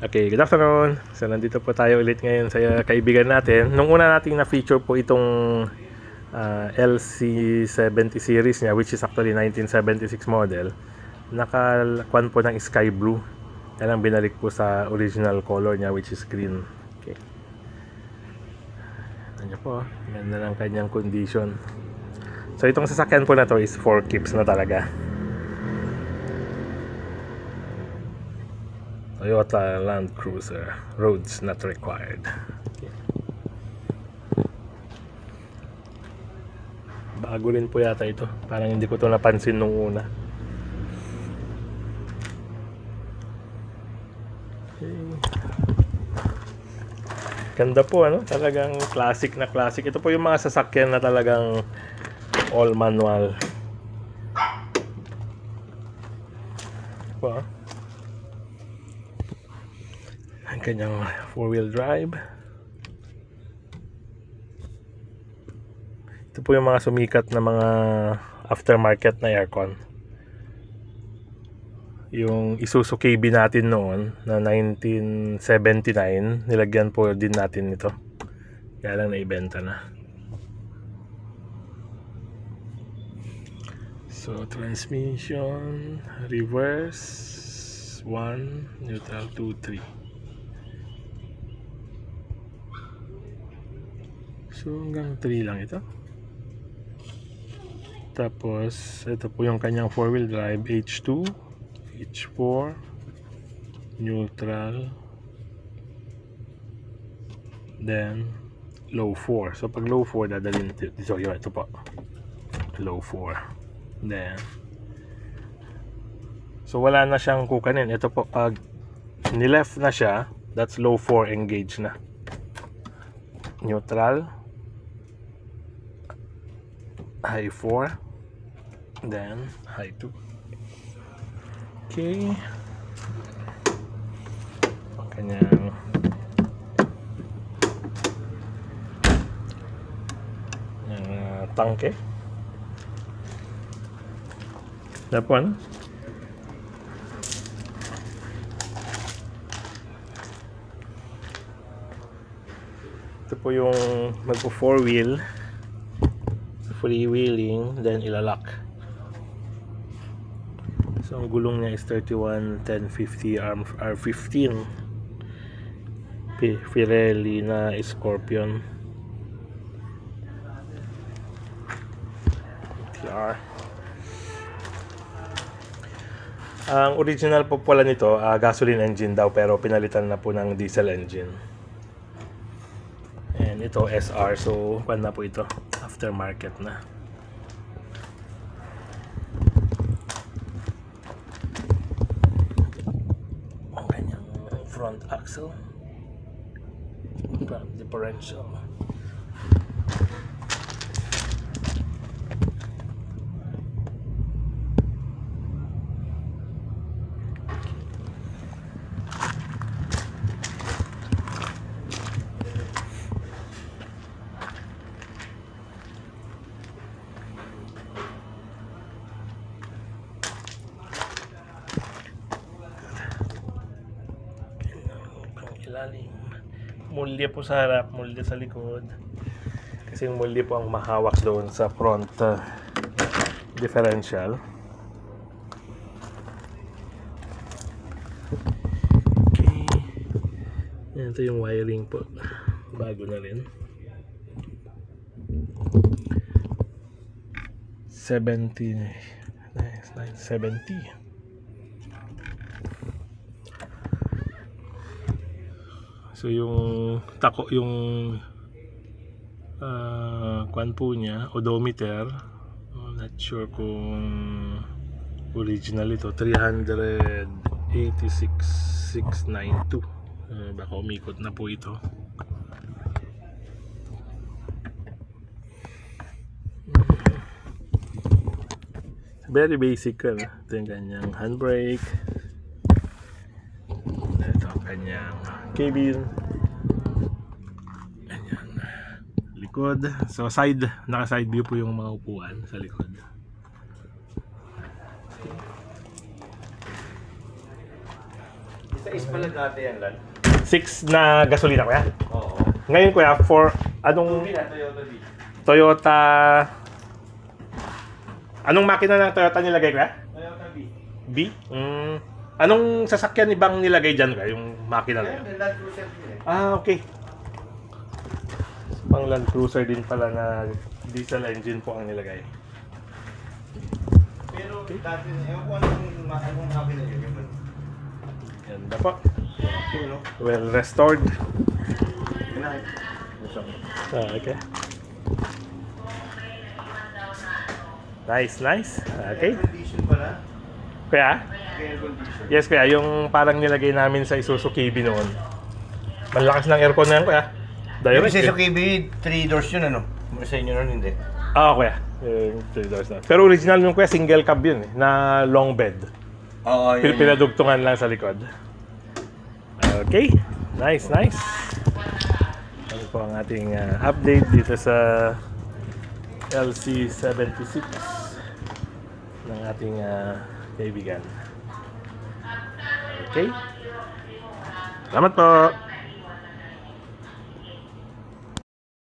Okay, good afternoon. So nandito po tayo ulit ngayon sa kaibigan natin. Nung una nating na-feature po itong LC70 series niya, which is actually 1976 model. Nakakuan po ng sky blue. Yan ang binalik po sa original color niya, which is green. Okay. Ano po, ganda ng kanyang condition. So itong sasakyan po na to is 4 keeps na talaga. Toyota Land Cruiser, roads not required. Okay. Bago rin po yata ito. Parang hindi ko to napansin nung una. Okay. Ganda po, ano? Talagang classic na classic. Ito po yung mga sasakyan na talagang all manual. Po, ang kanyang 4-wheel drive. Ito po yung mga sumikat na mga aftermarket na aircon. Yung Isuzu KB natin noon na 1979, nilagyan po din natin ito. Kaya lang naibenta na. So transmission, reverse 1, neutral 2, 3. So hanggang 3 lang ito. Tapos ito po yung kanyang 4-wheel drive, H2, H4, neutral, then low 4. So pag low 4 dadalhin dito, ito po, low 4. Then so wala na siyang kukanin. Ito po, pag ni-left na siya, that's low 4 engage na. Neutral, high 4, then high 2. Okay. Ang kanyang tangke. Dapat ito po yung magpo 4-wheel, freewheeling, then ilalak. So ang gulong niya is 31-10-50 R15 Pirelli na Scorpion TR. Ang original po pala nito, gasoline engine daw, pero pinalitan na po ng diesel engine. And ito SR, so pan na po ito, aftermarket na. Ang kanyang front axle, front differential. Ilalim, mulya po sa harap, mulya sa likod, kasi yung mulya po ang mahawak doon sa front differential. Okay, yan, ito yung wiring po, bago na rin. 70. So yung tako, yung kwan po niya, odometer, not sure kung original ito, 386,692. Baka umikot na po ito. Very basic, ito yung kanyang handbrake, ito ang kanyang cabin, ganyan, likod. So side, naka side view po yung mga upuan sa likod. Isa is pala dati yan, Lan. 6 na gasolina kuya. Oo. Ngayon kuya, for anong Tubig na, Toyota V. Toyota... Anong makina ng Toyota nilagay kuya? Toyota V. B? Anong sasakyan ibang nilagay dyan kuya? Yung makina na yun? Ayun, Land Cruiser din eh. Ah, okay. Pang Land Cruiser din pala na diesel engine po ang nilagay. Pero dati, ewan ko anong habi na yun. Ganda po. Okay, no? Well restored. Good night. Okay. Nice, nice. Okay. Air condition pala. Kuya? Air condition. Yes, kuya. Yung parang nilagay namin sa Isuzu KB noon. Malakas ng aircon na yan, kuya. Yung Direct. isa sa KB, 3 doors yun ano? Sa inyo nun hindi. Ah, kuya. Yung 3 doors na. Pero original yung kuya, single cab yun eh. Na long bed. Oo, yun. Pinadugtungan lang sa likod. Okay. Nice, nice. Ano po ang ating update dito sa LC76 ng ating kaibigan. Okay. Salamat po.